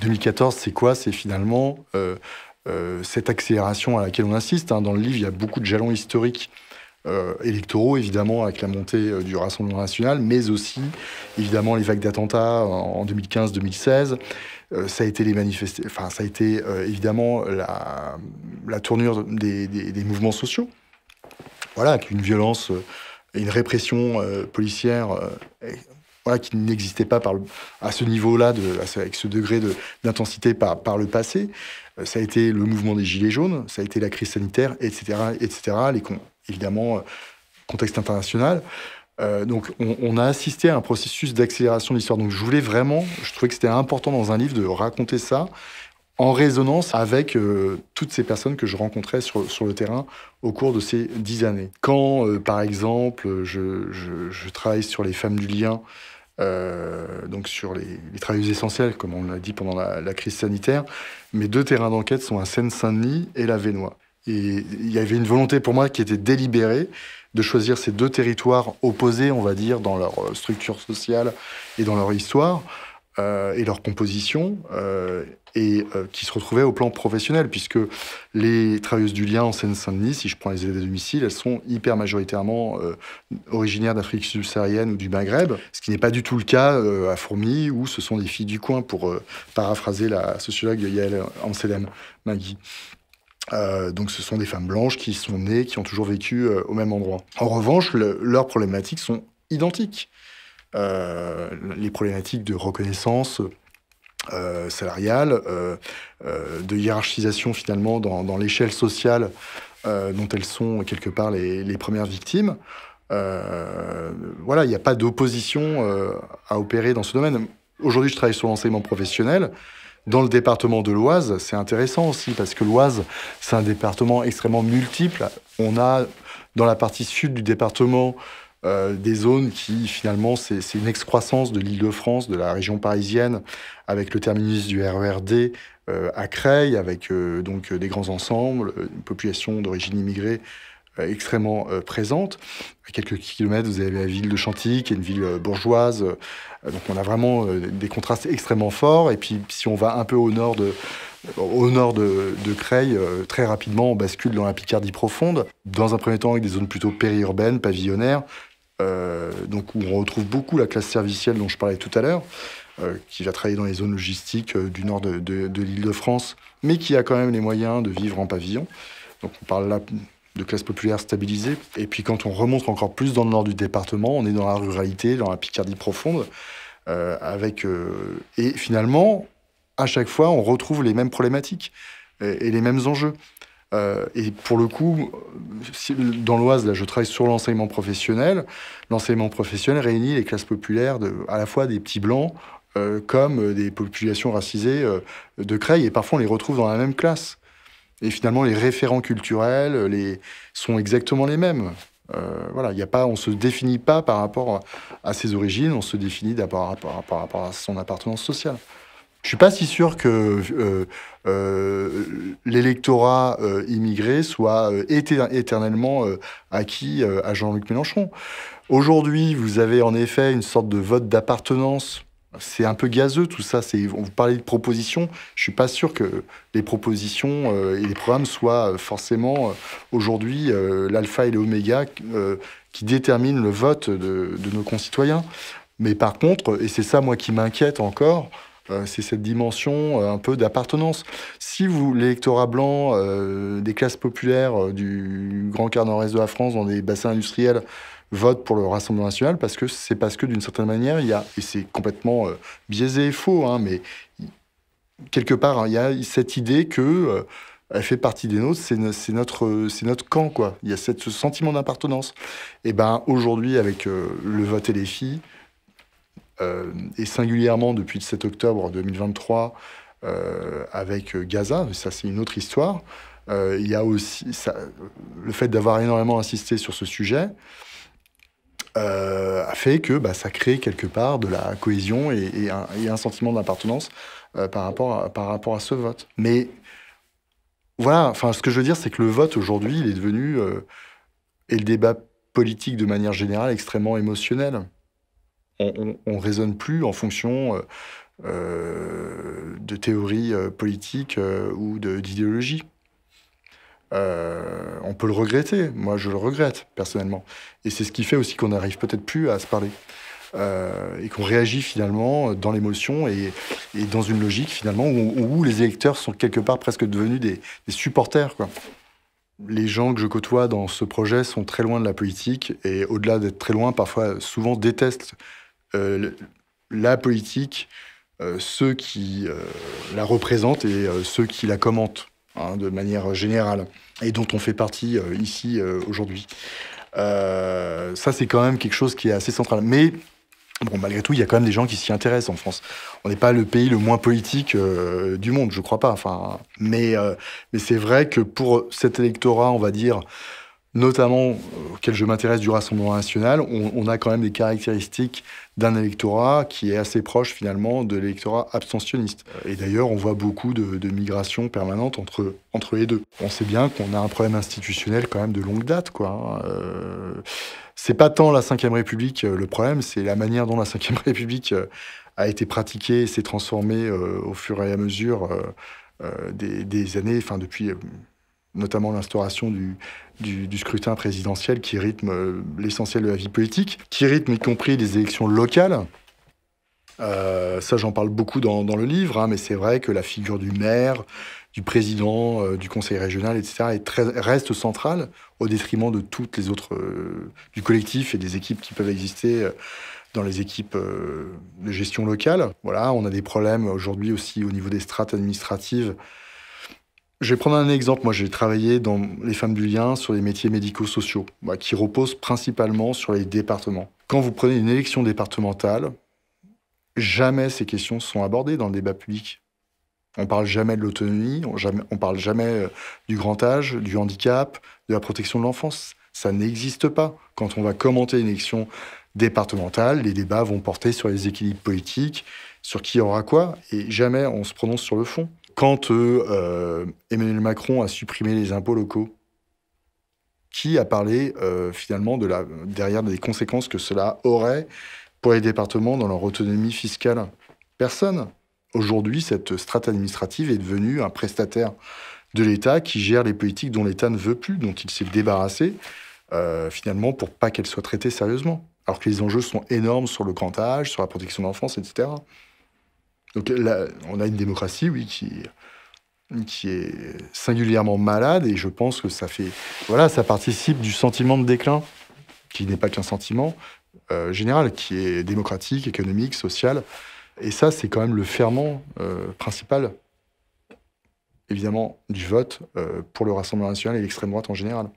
2014, c'est quoi? C'est finalement cette accélération à laquelle on assiste. Dans le livre, il y a beaucoup de jalons historiques électoraux, évidemment, avec la montée du Rassemblement national, mais aussi, évidemment, les vagues d'attentats en 2015-2016. Ça a été ça a été évidemment la tournure des mouvements sociaux. Voilà, avec une violence et une répression policière voilà, qui n'existait pas à ce niveau-là, avec ce degré d'intensité par le passé. Ça a été le mouvement des Gilets jaunes, ça a été la crise sanitaire, etc., etc. Évidemment, contexte international. Donc, on a assisté à un processus d'accélération de l'histoire. Donc, je trouvais que c'était important dans un livre de raconter ça en résonance avec toutes ces personnes que je rencontrais sur le terrain au cours de ces 10 années. Quand, par exemple, je travaille sur les femmes du lien, donc sur les travailleuses essentielles, comme on l'a dit pendant la crise sanitaire, mes 2 terrains d'enquête sont à Seine-Saint-Denis et la Vénois. Et il y avait une volonté pour moi qui était délibérée de choisir ces 2 territoires opposés, on va dire, dans leur structure sociale et dans leur histoire et leur composition, qui se retrouvaient au plan professionnel, puisque les travailleuses du lien en Seine-Saint-Denis, si je prends les aides à domicile, elles sont hyper majoritairement originaires d'Afrique subsaharienne ou du Maghreb, ce qui n'est pas du tout le cas à Fourmi, où ce sont des filles du coin, pour paraphraser la sociologue Yael Amselem-Magui. Donc ce sont des femmes blanches qui sont nées, qui ont toujours vécu au même endroit. En revanche, leurs problématiques sont identiques. Les problématiques de reconnaissance salariale, de hiérarchisation finalement dans l'échelle sociale dont elles sont quelque part les premières victimes. Voilà, il n'y a pas d'opposition à opérer dans ce domaine. Aujourd'hui, je travaille sur l'enseignement professionnel. Dans le département de l'Oise, c'est intéressant aussi, parce que l'Oise, c'est un département extrêmement multiple. On a, dans la partie sud du département, des zones qui, finalement, c'est une excroissance de l'Île-de-France, de la région parisienne, avec le terminus du RER D à Creil, avec donc des grands ensembles, une population d'origine immigrée extrêmement présente. À quelques kilomètres, vous avez la ville de Chantilly, qui est une ville bourgeoise. Donc on a vraiment des contrastes extrêmement forts. Et puis si on va un peu au nord de Creil, très rapidement, on bascule dans la Picardie profonde. Dans un premier temps, avec des zones plutôt périurbaines, pavillonnaires, donc où on retrouve beaucoup la classe servicielle dont je parlais tout à l'heure, qui va travailler dans les zones logistiques du nord de l'Île-de-France, mais qui a quand même les moyens de vivre en pavillon. Donc on parle là de classe populaire stabilisée. Et puis quand on remonte encore plus dans le nord du département, on est dans la ruralité, dans la Picardie profonde, et finalement, à chaque fois, on retrouve les mêmes problématiques et les mêmes enjeux. Et pour le coup, dans l'Oise, là, je travaille sur l'enseignement professionnel. L'enseignement professionnel réunit les classes populaires, à la fois des petits blancs, comme des populations racisées de Creil, et parfois on les retrouve dans la même classe. Et finalement, les référents culturels sont exactement les mêmes. Voilà, on ne se définit pas par rapport à ses origines, on se définit d'abord par rapport à son appartenance sociale. Je ne suis pas si sûr que l'électorat immigré soit éternellement acquis à Jean-Luc Mélenchon. Aujourd'hui, vous avez en effet une sorte de vote d'appartenance. C'est un peu gazeux tout ça. Vous parlez de propositions. Je ne suis pas sûr que les propositions et les programmes soient forcément aujourd'hui l'alpha et l'oméga qui déterminent le vote de nos concitoyens. Mais par contre, et c'est ça moi qui m'inquiète encore, c'est cette dimension un peu d'appartenance. Si l'électorat blanc des classes populaires du grand quart nord-est de la France, dans des bassins industriels, vote pour le Rassemblement national, parce que d'une certaine manière, et c'est complètement biaisé et faux, mais quelque part, il y a cette idée que elle fait partie des nôtres, c'est notre camp, quoi. Il y a ce sentiment d'appartenance. Et ben aujourd'hui, avec le vote LFI, et singulièrement depuis le 7 octobre 2023, avec Gaza, ça c'est une autre histoire, il y a aussi le fait d'avoir énormément insisté sur ce sujet, a fait que ça crée quelque part de la cohésion et un sentiment d'appartenance par rapport à ce vote. Mais voilà, ce que je veux dire, c'est que le vote aujourd'hui, il est devenu, et le débat politique de manière générale, extrêmement émotionnel. On raisonne plus en fonction de théorie politique ou d'idéologie. On peut le regretter. Moi, je le regrette, personnellement. Et c'est ce qui fait aussi qu'on n'arrive peut-être plus à se parler. Et qu'on réagit finalement dans l'émotion et dans une logique finalement où les électeurs sont quelque part presque devenus des supporters, quoi. Les gens que je côtoie dans ce projet sont très loin de la politique et au-delà d'être très loin, parfois souvent détestent la politique, ceux qui la représentent et ceux qui la commentent, hein, de manière générale, et dont on fait partie ici aujourd'hui. Ça, c'est quand même quelque chose qui est assez central. Mais bon, malgré tout, il y a quand même des gens qui s'y intéressent en France. On n'est pas le pays le moins politique du monde, je crois pas. Enfin, mais c'est vrai que pour cet électorat, on va dire, notamment auquel je m'intéresse du Rassemblement national, on a quand même des caractéristiques d'un électorat qui est assez proche finalement de l'électorat abstentionniste. Et d'ailleurs, on voit beaucoup de migration permanente entre les deux. On sait bien qu'on a un problème institutionnel quand même de longue date, quoi. C'est pas tant la Ve République le problème, c'est la manière dont la Ve République a été pratiquée et s'est transformée au fur et à mesure des années, enfin depuis notamment l'instauration du scrutin présidentiel qui rythme l'essentiel de la vie politique, qui rythme y compris les élections locales. Ça, j'en parle beaucoup dans le livre, hein, mais c'est vrai que la figure du maire, du président, du conseil régional, etc., reste centrale au détriment de toutes les autres, du collectif et des équipes qui peuvent exister dans les équipes de gestion locale. Voilà, on a des problèmes aujourd'hui aussi au niveau des strates administratives. Je vais prendre un exemple. Moi, j'ai travaillé dans les Femmes du Lien sur les métiers médico-sociaux, qui reposent principalement sur les départements. Quand vous prenez une élection départementale, jamais ces questions sont abordées dans le débat public. On parle jamais de l'autonomie, on parle jamais du grand âge, du handicap, de la protection de l'enfance. Ça n'existe pas. Quand on va commenter une élection départementale, les débats vont porter sur les équilibres politiques, sur qui aura quoi, et jamais on se prononce sur le fond. Quand Emmanuel Macron a supprimé les impôts locaux, qui a parlé finalement derrière des conséquences que cela aurait pour les départements dans leur autonomie fiscale? Personne. Aujourd'hui, cette strate administrative est devenue un prestataire de l'État qui gère les politiques dont l'État ne veut plus, dont il s'est débarrassé, finalement, pour pas qu'elles soient traitées sérieusement. Alors que les enjeux sont énormes sur le grand âge, sur la protection de l'enfance, etc. Donc là, on a une démocratie, oui, qui est singulièrement malade, et je pense que ça participe du sentiment de déclin, qui n'est pas qu'un sentiment général, qui est démocratique, économique, social. Et ça, c'est quand même le ferment principal, évidemment, du vote pour le Rassemblement national et l'extrême droite en général.